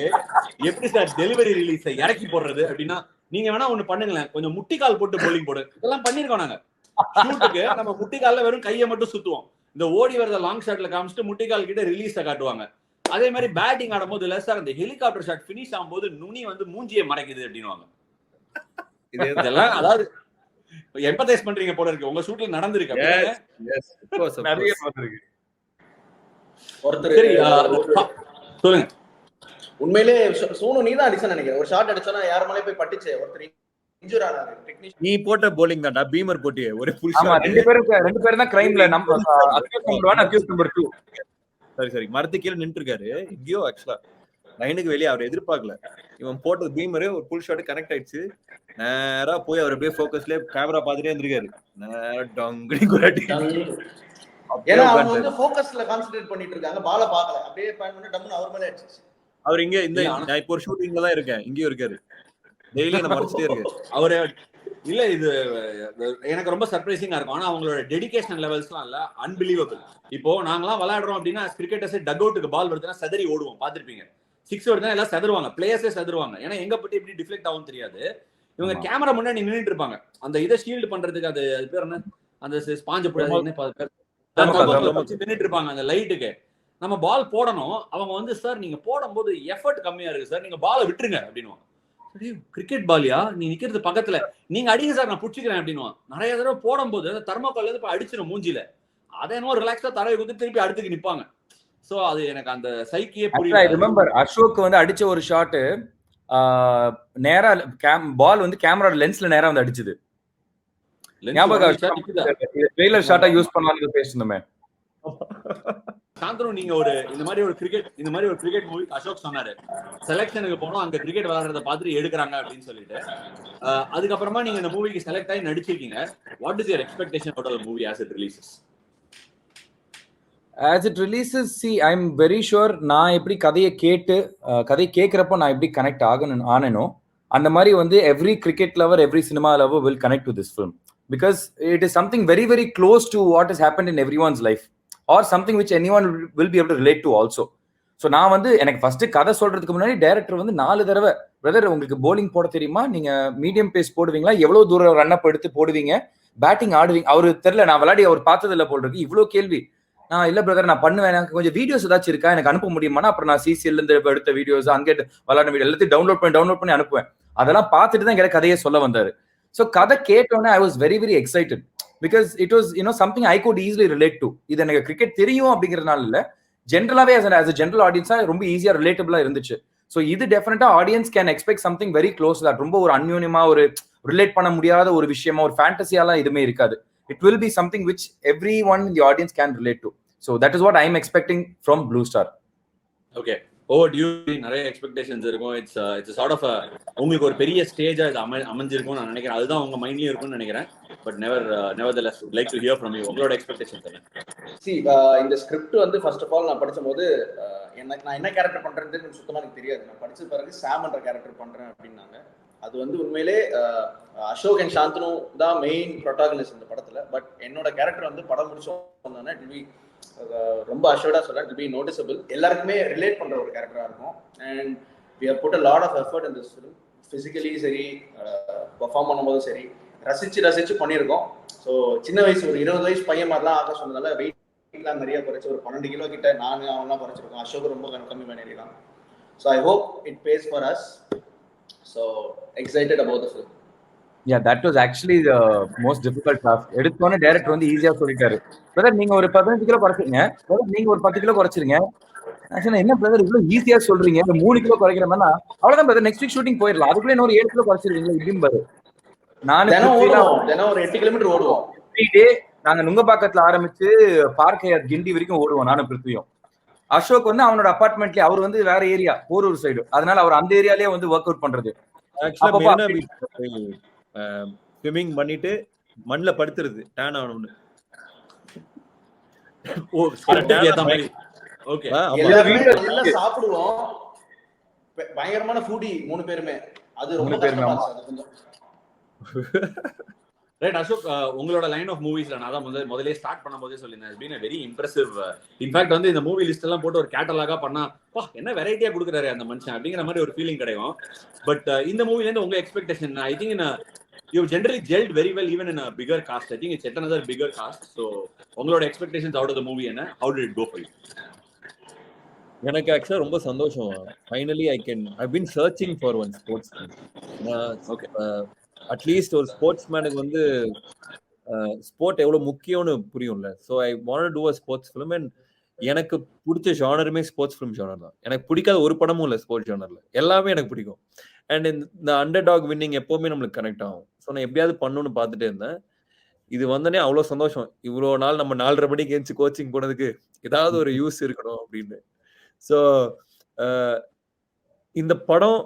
எப்படி சார் டெலிவரி ரிலீஸை இறக்கி போடுறது அப்படின்னா, நீங்க வேணா ஒண்ணு பண்ணுங்களேன், கொஞ்சம் முட்டிக்கால் போட்டு போலிங் போடு. இதெல்லாம் பண்ணிருக்கோம் நாங்க ஷூட்டுக்கு. நம்ம முட்டிக்கால்ல வெறும் கையை மட்டும் சுத்துவோம். இந்த ஓடி வரத லாங் ஷாட்ல காமிச்சிட்டு முட்டிக்கால் கிட்ட ரிலீஸ காட்டுவாங்க. அதே மாதிரி பேட்டிங் ஆடும்போது இல்ல சார் அந்த ஹெலிகாப்டர் ஷாட் பினிஷ் ஆகும்போது நுனி வந்து மூஞ்சியை மறைக்குது அப்படின்னுவாங்க. இதெல்லாம் அதாவது எம்பத்தைஸ் பண்றீங்க போல இருக்கு. உங்க ஷூட்ல நடந்திருக்கு. நிறைய பார்த்திருக்கு. ஒருத்தர் சொல்லுங்க. உண்மையிலே சோனு நீ தான் அடிச்சா நினைக்கிறேன். ஒரு ஷாட் அடிச்சா யார் மேலே போய் பட்டுச்சு, ஒருத்தர் இன்ஜூர் ஆனாரு. டெக்னீஷியன் நீ போட்ட போலிங் தான்டா, பீமர் போட்டியே ஒரு ஃபுல் ஷாட். ஆமா ரெண்டு பேரும் தான் கிரைம்ல நம்ம அக்யூஸ் நம்பர் 1 அக்யூஸ் நம்பர் 2. சரி மரத்து கீழ நின்று இருக்காரு எங்கயோ. ஆக்சுவலா லைனுக்கு வெளியே அவர் எதிர்பார்க்கல. இவன் போட்டது பீமர் ஒரு ஃபுல் ஷாட் கனெக்ட் ஆயிடுச்சு. நேரா போய் அவர் அப்படியே ஃபோக்கஸ்ல கேமரா பார்த்துட்டே இருந்திருக்காரு. நேரா டங்கடி குரட்டி. ஏன்னா அவங்க வந்து ஃபோக்கஸ்ல கான்சென்ட்ரேட் பண்ணிட்டு இருக்காங்க, பால பார்க்கல. அப்படியே பாயிண்ட் பண்ணி டம்னு அவர் மேல அடிச்சு. அவர் இங்க இந்த நான் இப்போ ஒரு ஷூட்டிங்ல தான் இருக்கேன், இங்கேயும் இருக்காரு. டெய்லி நான் மறைச்சிட்டே இருக்கேன் அவரு. இல்ல இது எனக்கு ரொம்ப சர்ப்ரைசிங்கா இருக்கும். ஆனா அவங்களோட டெடிகேஷன் லெவல்ஸ்லாம் இல்ல அன்பிலீவபிள். இப்போ நாங்களாம் விளையாடுறோம் அப்படின்னா கிரிக்கெட்டர்ஸ் டக் அவுட்டுக்கு பால் வருதுன்னா செதறி ஓடுவோம், பாத்திருப்பீங்க. 6 வருதுன்னா எல்லாம் செதறுவாங்க, பிளேயர்ஸே செதறுவாங்க. ஏன்னா எங்க பட்டு எப்படி டிஃப்ளெக்ட் ஆகும் தெரியாது. இவங்க கேமரா முன்னாடி நின்றுட்டு இருப்பாங்க, அந்த இதை ஷீல்டு பண்றதுக்கு. அது பேர் என்ன, அந்த ஸ்பாஞ்ச போடாது நின்றுட்டு இருப்பாங்க அந்த லைட்டுக்கு. நம்ம பால் போடணும், அவங்க வந்து சார் நீங்க போடும்போது எஃபர்ட் கம்மியா இருக்கு சார், நீங்க பாலை விட்டுருங்க அப்படின்னுவாங்க. கிரிக்கெட் பாலியா, நீ நிக்கிறது பக்கத்துல, நீங்க அடிங்க சார் நான் புடிச்சுக்கிறேன் அப்படின்னுவான். நிறைய தடவை போடும்போது தர்மோகால் இருந்து அடிச்சிடும் மூஞ்சில. அதை என்ன ரிலாக்ஸா தரையை கொடுத்து திருப்பி அடுத்துக்கு நிப்பாங்க. சோ அது எனக்கு அந்த சைக்கியே புரியல. ஐ ரிமெம்பர் அசோக் வந்து அடிச்ச ஒரு ஷாட் நேரா பால் வந்து கேமராவோட லென்ஸ்ல நேரா வந்து அடிச்சது. ஞாபகம் ட்ரெய்லர் ஷாட்டா யூஸ் பண்ணலாம்னு பேசினோமே. சாந்தனு நீங்க இந்த மாதிரி ஒரு கிரிக்கெட் மூவி அசோக் சொன்னாரு, செலக்ஷனுக்கு போனோம், அங்க கிரிக்கெட் விளையாடுறத பார்த்துட்டு எடுக்கிறாங்க அப்படின்னு சொல்லிட்டு. அதுக்கப்புறமா நீங்க இந்த மூவிக்கு செலக்ட் ஆகி நடிச்சிருக்கீங்க. What is your expectation about the movie as it releases? As it releases, see, I'm very sure நான் எப்படி கதையை கேட்கிறப்போ நான் எப்படி கனெக்ட் ஆனேனோ அந்த மாதிரி வந்து every cricket lover, every cinema lover will connect to this film because it is something very very close to what is happen in everyone's life or something which anyone will be able to relate to also. So நான் வந்து எனக்கு first கதை சொல்றதுக்கு முன்னாடி director வந்து 4 தடவை brother உங்களுக்கு polling போட தெரியுமா, நீங்க மீடியம் பேஸ் போடுவீங்களா, எவ்வளவு தூரம் ரன் அப் எடுத்து போடுவீங்க, பேட்டிங் ஆடுவீங்க, அவரு தெரியல நான் விளையாடி அவர் பார்த்தது இல்லை போல் இருக்கு, இவ்வளவு கேள்வி. நான் இல்ல பிரதர் நான் பண்ணுவேன், எனக்கு கொஞ்சம் வீடியோஸ் ஏதாச்சும் இருக்கா எனக்கு அனுப்ப முடியுமானா, அப்புறம் நான் சிசிஎல் இருந்து எடுத்த வீடியோஸ் அங்கே விளையாட வீடியோ எல்லாத்தையும் டவுன்லோட் பண்ணி அனுப்புவேன். அதெல்லாம் பார்த்துட்டு தான் எனக்கு கதையை சொல்ல வந்தாரு. ஸோ கதை கேட்டோன்னே I was very very excited because it was something I could easily relate to. இது எனக்கு கிரிக்கெட் தெரியும் அப்படிங்கிறதுனால இல்ல, ஜென்ரலாவே as a ஜென்ரல் ஆடியன்ஸா ரொம்ப ஈஸியா ரிலேட்டபிளா இருந்துச்சு. ஸோ இது டெஃபினட்டா audience can expect something very close that. ரொம்ப ஒரு அந்யூன்யமா ஒரு ரிலேட் பண்ண முடியாத ஒரு விஷயமா ஒரு ஃபேண்டசியாலாம் எதுவுமே இருக்காது. It will be something which everyone in the audience can relate to. So that is what I am expecting from Blue Star. Okay, overdue நிறைய எக்ஸ்பெக்டேஷன்ஸ் இருக்கும். இட்ஸ் சார்ட் ஆஃப் உங்களுக்கு ஒரு பெரிய ஸ்டேஜா இது அமைஞ்சிருக்கும்னு நான் நினைக்கிறேன். அதுதான் உங்க மைண்ட்லயும் இருக்கும்னு நினைக்கிறேன். But nevertheless would like to hear from you. உங்களோட எக்ஸ்பெக்டேஷன்ஸ் என்ன? இந்த ஸ்கிரிப்ட் வந்து ஃபர்ஸ்ட் ஆஃப் ஆல் நான் படிக்கும்போது நான் என்ன கேரக்டர் பண்றேன்னு சுத்தமா எனக்கு தெரியாது. நான் படிச்ச பிறகு சாம்ன்ற கேரக்டர் பண்றேன் அப்படின்னாங்க. அது வந்து உண்மையிலே அசோக் அண்ட் சாந்தனு தான் மெயின் ப்ரோட்டாகனிஸ்ட் இந்த படத்துல. பட் என்னோட கேரக்டர் வந்து படம் முடிச்சோன்னா இட் வில் பி ரொம்ப அஷோர்டா சொல்ல இட் வில் பி நோட்டிசபிள், எல்லாருக்குமே ரிலேட் பண்ற ஒரு கேரக்டரா இருக்கும். And we have put a lot of effort in this film. Physically சரி, பெர்ஃபார்ம் பண்ணும்போதும் சரி, ரசிச்சு பண்ணியிருக்கோம். ஸோ சின்ன வயசு ஒரு 20 வயசு பையன் மாதிரிலாம் ஆக சொன்னதால வெயிட்லாம் நிறைய குறைச்சி ஒரு 12 கிலோ கிட்ட நான் அவன்லாம் குறைச்சிருக்கோம். அசோக் ரொம்ப கம்மி பண்ணிருக்கான். So I hope it pays for us. So excited about the film. Yeah, that was actually the most difficult task. எடுத்தோன்னே டைரக்டர் வந்து ஈஸியா சொல்லிட்டாரு, பிரதர் நீங்க ஒரு 15 கிலோ குறைச்சிருங்க, பிரதர் நீங்க ஒரு 10 கிலோ குறைச்சிருங்க. என்ன பிரதர் இவ்வளவு ஈஸியா சொல்றீங்க, 3 கிலோ குறைக்கிற மாதிரி அவ்வளவுதான் பிரதர், நெக்ஸ்ட் வீக் ஷூட்டிங் போயிடலாம், அதுக்குள்ள இன்னொரு 7 கிலோ குறைச்சிருவீங்களா இப்படின்னு பாரு. தினம் ஒரு 8 கிலோமீட்டர் ஓடுவோம். நாங்க நுங்கப்பாக்கத்துல ஆரம்பிச்சு பார்க்க கிண்டி வரைக்கும் ஓடுவோம் நானும் பிருத்தியும். அசோக் வந்து அவனோட அபார்ட்மெண்ட்லயே, அவர் வந்து வேற ஏரியா போரூர் சைடு, அதனால அவர் அந்த ஏரியாலேயே வந்து ஒர்க் அவுட் பண்றது. ஸ்விமிங் பண்ணிட்டு மண்ல படுத்துறது டேன் ஆகணும்னு. எல்லாம் சாப்பிடுவோம், பயங்கரமான ஃபுடி 3 பேருமே. அது ரொம்ப கஷ்டமா இருந்துச்சு. ரைட் அசோக், உங்களோட லைன் ஆஃப் மூவிஸ்ல நான் தான் முதல்ல ஸ்டார்ட் பண்ணும்போதே சொல்லியிருந்தேன், it's been a very impressive. In fact வந்து இந்த மூவி லிஸ்ட் எல்லாம் போட்டு ஒரு கேட்டலாகா பண்ணா என்ன வெரைட்டியா கொடுக்குறாரு அந்த மனுஷன் அப்படிங்கிற மாதிரி ஒரு ஃபீலிங் கிடைக்கும். பட் இந்த மூவில இருந்து உங்க expectation, I think you've generally gelled very well even in a bigger cast. I think it's yet another bigger cast. So உங்களோட expectations out of the movie என்ன? How did it go for you? எனக்கு ஆக்சுவலா ரொம்ப சந்தோஷம். Finally I've been searching for one sports film. Okay. At least ஒரு sports மேனுக்கு வந்து sport எவ்வளவு முக்கியம்னு புரியும்ல. So I want to do a sports film. And எனக்கு பிடிச்ச ஜானருமே ஸ்போர்ட்ஸ் ஃபிலிம் ஜானர் தான். எனக்கு பிடிக்காத ஒரு படமும் இல்லை ஸ்போர்ட்ஸ் ஜானர்ல, எல்லாமே எனக்கு பிடிக்கும். அண்ட் இந்த அண்டர் டாக் வின்னிங் எப்பவுமே நம்மளுக்கு கனெக்ட் ஆகும். ஸோ நான் எப்படியாவது பண்ணணும்னு பார்த்துட்டே இருந்தேன். இது வந்தோடனே அவ்வளோ சந்தோஷம். இவ்வளோ நாள் நம்ம 4:30 மணிக்கு எழுந்து கோச்சிங் போனதுக்கு ஏதாவது ஒரு யூஸ் இருக்கணும் அப்படின்னு. ஸோ இந்த படம்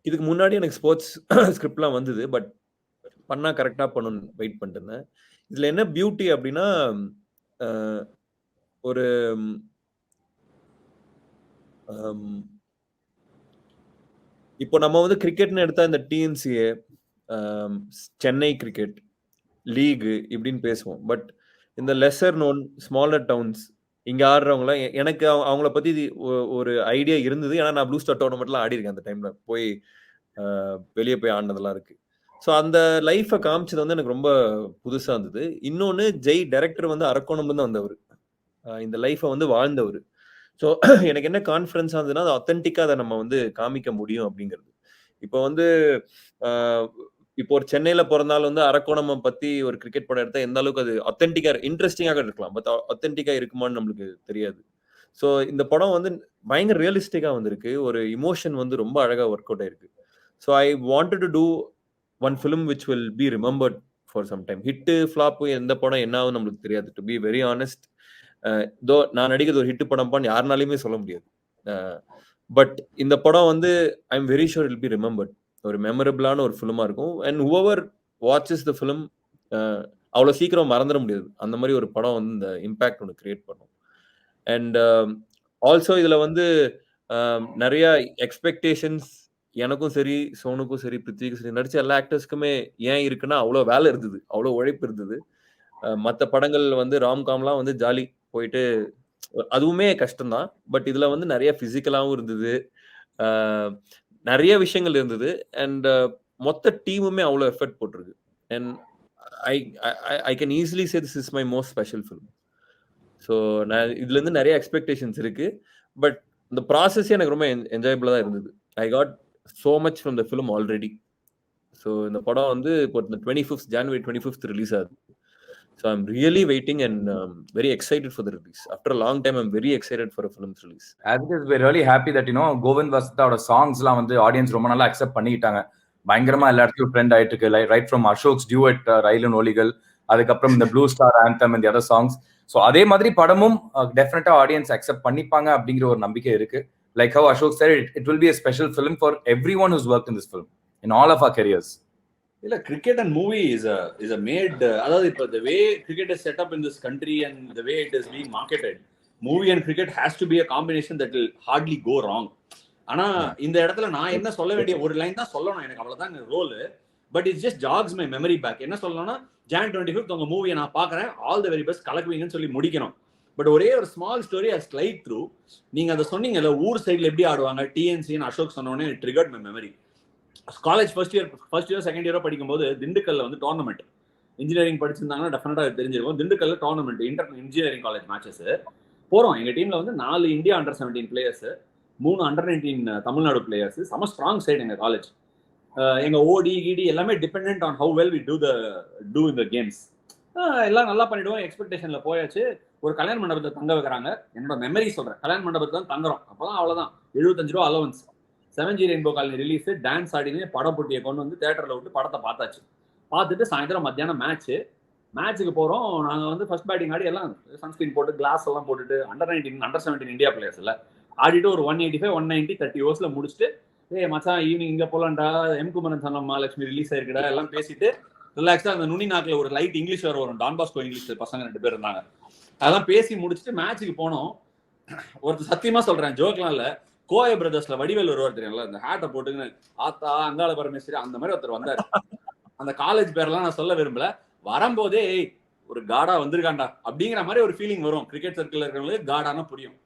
இதுக்கு முன்னாடி எனக்கு ஸ்போர்ட்ஸ் ஸ்கிரிப்ட்லாம் வந்தது, பட் பண்ணா கரெக்டாக பண்ணணும்னு வெயிட் பண்ணிட்டு இருந்தேன். இதில் என்ன பியூட்டி அப்படின்னா, ஒரு இப்போ நம்ம வந்து கிரிக்கெட்னு எடுத்தா இந்த டிஎன்சிஏ, சென்னை கிரிக்கெட் லீகு இப்படின்னு பேசுவோம். பட் இந்த லெசர் நோன் ஸ்மாலர் டவுன்ஸ் இங்கே ஆடுறவங்களாம் எனக்கு அவங்கள பற்றி ஒரு ஐடியா இருந்தது. ஏன்னா நான் ப்ளூ ஸ்டார் டோர்னமெண்ட்லாம் ஆடிருக்கேன். அந்த டைமில் போய் வெளியே போய் ஆடினதெல்லாம் இருக்குது. ஸோ அந்த லைஃப்பை காமிச்சது வந்து எனக்கு ரொம்ப புதுசாக இருந்தது. இன்னொன்று ஜெய் டைரக்டர் வந்து அரக்கோணம்ல தான் வந்தவர், இந்த லைஃப்பை வந்து வாழ்ந்தவர். ஸோ எனக்கு என்ன கான்ஃபிடன்ஸாக இருந்ததுன்னா, அது அத்தன்டிக்காக அதை நம்ம வந்து காமிக்க முடியும் அப்படிங்கிறது. இப்போ வந்து இப்போ ஒரு சென்னையில் பிறந்தாலும் வந்து அரக்கோணம் பற்றி ஒரு கிரிக்கெட் படம் எடுத்தால் எந்த அளவுக்கு அது அத்தன்டிக்காக இன்ட்ரெஸ்டிங்காக இருக்கலாம், பட் அத்தன்டிக்காக இருக்குமான்னு நம்மளுக்கு தெரியாது. ஸோ இந்த படம் வந்து பயங்கர ரியலிஸ்டிக்காக வந்திருக்கு. ஒரு இமோஷன் வந்து ரொம்ப அழகாக ஒர்க் அவுட் ஆயிருக்கு. So I wanted to do one film which will be remembered for some time. Hit flop எந்த படம் என்ன ஆகும் நம்மளுக்கு தெரியாது, டு பி வெரி ஆனஸ்ட். தோ நான் நடிக்கிறது ஒரு ஹிட்டு படம்பான்னு யாருனாலையுமே சொல்ல முடியாது. பட் இந்த படம் வந்து I am very sure it'll be remembered. ஒரு மெமரபிளான ஒரு ஃபிலிமாக இருக்கும். And whoever watches the film அவ்வளோ சீக்கிரம் மறந்துட முடியாது. அந்த மாதிரி ஒரு படம் வந்து இந்த இம்பேக்ட் ஒன்று கிரியேட் பண்ணும். அண்ட் ஆல்சோ இதில் வந்து நிறைய எக்ஸ்பெக்டேஷன்ஸ் எனக்கும் சரி, சோனுக்கும் சரி, பிருத்விக்கும் சரி நடிச்ச எல்லா ஆக்டர்ஸ்க்குமே ஏன் இருக்குன்னா, அவ்ளோ வேலை இருந்தது. அவ்ளோ உழைப்பு இருந்தது. மத்த படங்கள் வந்து ராம்காம்லாம் வந்து ஜாலி போயிட்டு அதுவுமே கஷ்டம் தான். பட் இதுல வந்து நெறைய பிசிக்கலாவும் இருந்தது. அ நெறைய விஷயங்கள் இருந்தது. அண்ட் மொத்த டீமுமே அவ்ளோ எஃபோர்ட் போட்டிருக்கு. And I I can easily say this is my most special film. So நான் இதுலேருந்து நெறைய எக்ஸ்பெக்டேஷன்ஸ் இருக்கு. பட் இந்த ப்ராசஸே எனக்கு ரொம்ப என்ஜாயபிளா தான் இருந்தது. I got so much from the film already. So இந்த படம் வந்து இப்போ January 25th ரிலீஸ் ஆகுது. So I'm really waiting and very excited for the release. After a long time I'm very excited for a films release. As it is, we're really happy that Govind வசந்தாவோட சாங்ஸ்லாம் வந்து audience ரொம்ப நல்லா accept பண்ணிக்கிட்டாங்க. பயங்கரமா எல்லா இடத்துலயும் ட்ரெண்ட் ஆயிட்டு இருக்கு. ரைட் ஃப்ரம் அசோக்ஸ் டியூட் ரயிலின் ஒலிகள், அதுக்கப்புறம் இந்த ப்ளூ ஸ்டார் ஆந்தம் இந்த அதர் சாங்ஸ். ஸோ அதே மாதிரி படமும் டெஃபினட்டா ஆடியன்ஸ் அக்செப்ட் பண்ணிப்பாங்க அப்படிங்கிற ஒரு நம்பிக்கை இருக்கு. Like how Ashok said, it will be a special film for everyone who's worked in this film in all of our careers. இல்ல cricket and movie is a made அதாவது இப்ப the way cricket is set up in this country and the way it is being marketed, movie and cricket has to be a combination that will hardly go wrong. ஆனா இந்த இடத்துல நான் என்ன சொல்ல வேண்டிய ஒரு லைன் தான் சொல்லணும், எனக்கு அவ்வளவுதான் role. But it's just jogs my memory back. என்ன சொல்லணும்னா, Jan 25th உங்க மூவியை நான் பாக்குறேன், ஆல் தி வெரி பெஸ்ட், கலக்குவீங்கன்னு சொல்லி முடிக்கணும். பட் ஒரே ஒரு ஸ்மால் ஸ்டோரி ஸ்லைட் த்ரூ. நீங்க அதை சொன்னீங்கல்ல, ஊர் சைட்ல எப்படி ஆடுவாங்க டிஎன்சின்னு அசோக் சொன்னோடனே triggered my memory. College first year second இயரோ படிக்கும்போது திண்டுக்கல்ல வந்து டோர்னமெண்ட், இன்ஜினியரிங் படிச்சிருந்தாங்கன்னா டெஃபினட்டா தெரிஞ்சிருக்கும். திண்டுக்கல்ல டோர்னமெண்ட், இன்ஜினியரிங் காலேஜ் மேட்சஸ் போறோம். எங்க டீம்ல வந்து 4 India under 17 players, 3 under 19 Tamil Nadu players. செம ஸ்ட்ராங் சைடு எங்க காலேஜ். எங்க ஓடி கிடி எல்லாமே depend on how well we do இந்த கேம்ஸ். எல்லாம் நல்லா பண்ணிடுவோம். எக்ஸ்பெக்டேஷன்ல போயாச்சு. ஒரு கல்யாண மண்டபத்தை தங்க வைக்கிறாங்க. என்னோட மெமரி சொல்றேன், கல்யாண மண்டபத்தை தான் தங்குறோம். அப்பதான் அவ்வளவுதான், 75 ரூபா allowance. 7G Rainbow Colony release, dance ஆடினு படம் போட்டியை கொண்டு வந்து தியேட்டர்ல விட்டு படத்தை பார்த்தாச்சு. பார்த்துட்டு சாயந்தரம் மத்தியானம் மேட்சுக்கு போறோம். நாங்க வந்து ஃபர்ஸ்ட் பேட்டிங் ஆடி எல்லாம் சன்ஸ்கிரீன் போட்டு கிளாஸ் எல்லாம் போட்டுட்டு அண்டர் 19 அண்டர் 17 இந்தியா பிளேயர்ஸ் இல்ல ஆடிட்டு ஒரு 185 190 30 ஓவர்ஸ்ல முடிச்சுட்டு, மச்சான் ஈவினிங் இங்க போலாம்டா, எம் குமரன் சன்னம் மகாலட்சுமி ரிலீஸ் ஆயிருக்குடா, எல்லாம் பேசிட்டு ரிலாக்ஸா அந்த நுனி நாக்கில் ஒரு லைட் இங்கிலீஷ் வேற வரும், டான் பாஸ்கோ இங்கிலீஷ் பசங்க 2 பேர் இருந்தாங்க. அதெல்லாம் பேசி முடிச்சுட்டு மேட்சுக்கு போனோம். ஒருத்தர் சத்தியமா சொல்றேன், ஜோக்லாம் இல்ல, கோய பிரதர்ஸ்ல வடிவேல் வருவார் தெரியும்ல, இந்த ஹேட்டை போட்டுன்னு ஆத்தா அங்காள பரமேஸ்வரி அந்த மாதிரி ஒருத்தர் வந்தாரு. அந்த காலேஜ் பேர்லாம் நான் சொல்ல விரும்பல. வரும்போதே ஒரு காடா வந்திருக்காண்டா அப்படிங்கிற மாதிரி ஒரு ஃபீலிங் வரும். கிரிக்கெட் சர்க்கிள் இருக்கிறவங்களுக்கு காடானா புரியும்.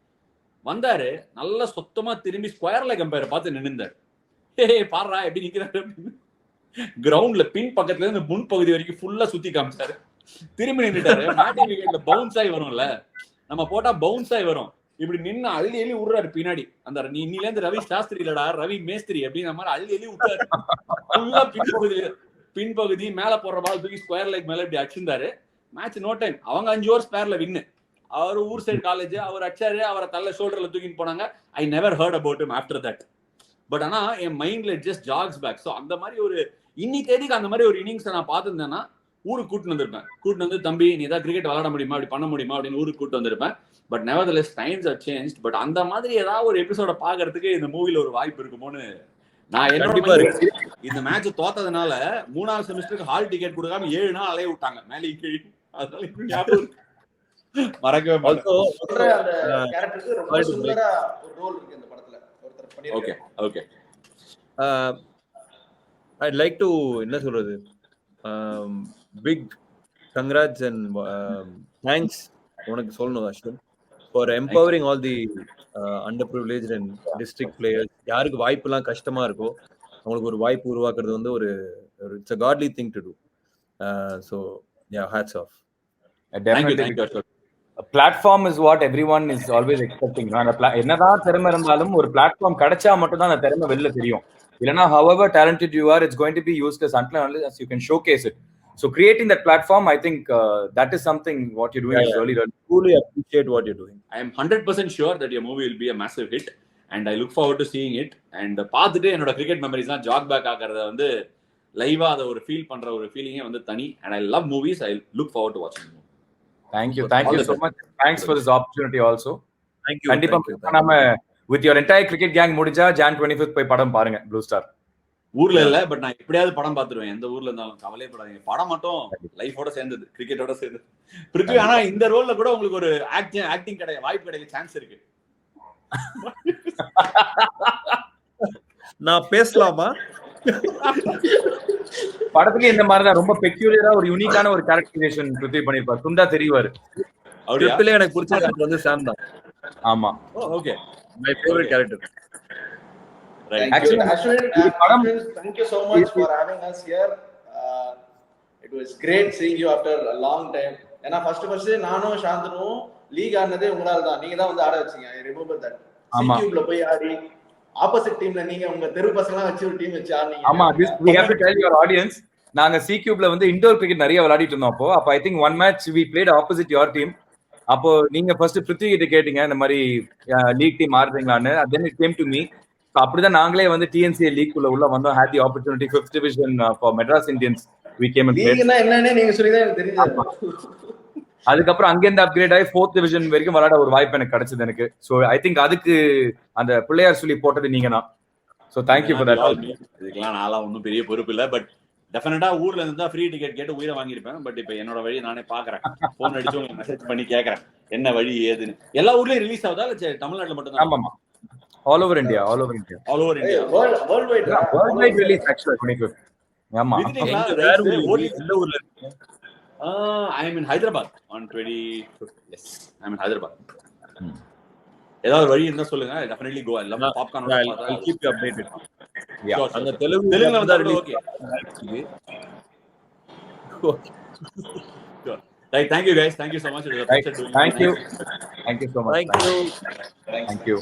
வந்தாரு, நல்லா சொத்தமா திரும்பி ஸ்கொயர் லெக் அம்பையரை பார்த்து நின்னுந்தாரு. பாடுறா எப்படி நிக்கிறாரு. கிரவுண்ட்ல பின் பக்கத்துல இருந்து முன் பகுதி வரைக்கும் ஃபுல்லா சுத்தி காமிச்சாரு. திரும்பி நின்றுட்டாரு. பேட்டிங் விக்கெட்ல பவுன்ஸ் ஆகி வரும்ல, நம்ம போட்டா பவுன்ஸ் ஆகி வரும். இப்படி நின்று அள்ளி அள்ளி விடுறாரு பின்னாடி. அந்த இன்னில இருந்து ரவி சாஸ்திரி இல்லடா, ரவி மேஸ்திரி அப்படிங்கிற மாதிரி அள்ளி அள்ளி விட்டாரு. பின்பகுதி மேல போடுற பால் தூக்கி ஸ்கொயர் லைக் மேல இப்படி அடிச்சிருந்தாரு. Match no time. அவங்க 5 ஓவர் ஸ்பேர்ல வின்னு. அவர் ஊர் சைடு காலேஜ், அவர் அடிச்சாரு, அவரை தள்ள ஷோல்டர்ல தூக்கிட்டு போனாங்க. I never heard about him after that. But ஆனா என் மைண்ட்ல ஜஸ்ட் ஜாக்ஸ் பேக். ஸோ அந்த மாதிரி ஒரு இன்னி தேதிக்கு அந்த மாதிரி ஒரு இன்னிங்ஸ் நான் பார்த்துருந்தேன்னா ஊருக்கு கூட்டு வந்திருப்பேன். கூட்டு வந்து, தம்பி நீ ஏதாவது கிரிக்கெட் விளையாட முடியுமா, அப்படி பண்ண முடியுமா அப்படின்னு ஊருக்கு கூட்டு வந்திருப்பேன். But nevertheless times are change. But அந்த மாதிரி ஏதாவது ஒரு எபிசோட பாக்குறதுக்கு இந்த மூவில ஒரு வாய்ப்பு இருக்குமோன்னு நான் என்னோட இந்த மேட்ச் தோத்ததுனால 3வது செமஸ்டருக்கு ஹால் டிக்கெட் கொடுக்காம 7 நாள் அலைய விட்டாங்க மேலே கீழே. அதனால இன்னும் ஞாபகம் மறக்கவே மாட்டேன். Okay okay. I'd like to என்ன சொல்றது, big congrats and thanks உனக்கு சொல்லணும் Ashwin, for empowering all the underprivileged and district players. யாருக்கு வாய்ப்புலாம் கஷ்டமா இருக்கோ அவங்களுக்கு ஒரு வாய்ப்பு உருவாக்குறது வந்து ஒரு it's a godly thing to do. So yeah, hats off. Definitely. Thank you. A platform is what everyone is always expecting. என்னதான் திறமை இருந்தாலும் ஒரு பிளாட்ஃபார்ம் கிடைச்சா மட்டும் தான் அந்த திறமை வெளில தெரியும். இல்லனா however talented you are, it's going to be useless unless you can showcase it. So creating that platform, I think that is something what you're doing is really truly appreciate what you're doing. I am 100% sure that your movie will be a massive hit and I look forward to seeing it. And பார்த்துட்டு என்னோட cricket மெமரிஸ்லாம் jack back ஆகறத வந்து லைவா அதை ஒரு feel பண்ற ஒரு ஃபீலிங்கே வந்து தனி. And I love movies. I look forward to watching them. Thank you so much. Thanks for this opportunity also. Thank you. கண்டிப்பா நாம with your entire cricket gang முடிஞ்சா Jan 25th போய் படம் பாருங்க ப்ளூ ஸ்டார். ஊர்ல இல்ல, பட் நான் எப்படியாவது படம் பார்த்துருவேன். எந்த ஊர்ல இருந்தாலும் கவலைப்படாதீங்க. படம் மட்டும் லைஃபோட சேர்ந்தது, கிரிக்கெட்டோட சேர்ந்தது. பிருத்வி, ஆனா இந்த ரோல்ல கூட உங்களுக்கு ஒரு ஆக்டிங் வாய்ப்பு கிடைக்க சான்ஸ் இருக்கு. நான் பேசலாமா? படத்துக்கு இந்த மாதிரி தான் ரொம்ப பெக்யூலியரா ஒரு யூனிக்கான ஒரு கேரக்டரைசேஷன் பிருத்வி பண்ணிருப்பாரு. துண்டா தெரிவாரு. ட்ரிப்பிளே எனக்கு பிடிச்ச கேரக்டர் வந்து சாம் தான். ஆமா. Okay. My favourite character. Actually, thank you so much for having us here. It was great seeing you after a long time. ஏன்னா ஃபர்ஸ்ட் நானும் சாந்தனும் லீக் ஆனதே உங்களால தான். நீங்க தான் வந்து ஆட வச்சீங்க. I remember that. C-Cubeல போய் ஆடி ஆப்போசிட் டீம்ல நீங்க உங்க தெரு பசங்களா வச்சு ஒரு டீம் வச்சு ஆடுனீங்க. ஆமா, we have to tell your audience. நாங்க C-Cubeல வந்து இன்டோர் கிரிக்கெட் நிறைய விளையாடிட்டு இருந்தோம். அப்போ I think one match we played opposite your team. அப்போ நீங்க ஃபர்ஸ்ட் பிருத்வி கிட்ட கேட்டீங்க இந்த மாதிரி லீக் டீம் ஆடுறீங்களான்னு. then it came to me. அப்படிதான் நாங்களே வந்து TNCA லீக் உள்ள வந்தோம். had the opportunity 5th division for Madras Indians we came and played. லீக்னா என்னன்னு நீங்க சொல்லிதான் எனக்கு தெரிஞ்சது. அதுக்கப்புறம் அங்கேருந்து அப்கிரேட் ஆகி 4th division வரைக்கும் விளையாட ஒரு வாய்ப்பு எனக்கு கிடைச்சது எனக்கு. ஸோ ஐ திங்க் அதுக்கு அந்த பிள்ளையார் சொல்லி போட்டது நீங்க தான். So thank you for that. இதுக்கெல்லாம் நான்லாம் ஒன்றும் பெரிய பொறுப்பு இல்லை. பட் டெஃபினட்டா ஊர்ல இருந்தா ஃப்ரீ டிக்கெட் கேட்டு உயிரை வாங்கியிருப்பேன். பட் இப்போ என்னோட வழி நானே பாக்குறேன். போன் அடிச்சு உங்களுக்கு மெசேஜ் பண்ணி கேட்கறேன் என்ன வழி ஏதுன்னு. எல்லா ஊர்லயும் ரிலீஸ் ஆகுதா இல்ல தமிழ்நாட்டுல மட்டும் தான்? ஆமாமா, all over India. All over India. Worldwide release actually 25th. ஆமா. எந்த ஊர்ல இருக்கீங்க? I am in Hyderabad on 25th. Yes, I am in Hyderabad. ஏதாவது வழி இருந்தா சொல்லுங்க. Definitely go. எல்லாம் popcorn I'll keep you updated. Yeah. அந்த தெலுங்குல வந்து okay. Right, thank you guys. Thank you so much. It was a pleasure doing it. Thank you so much. Thank you. Thank you.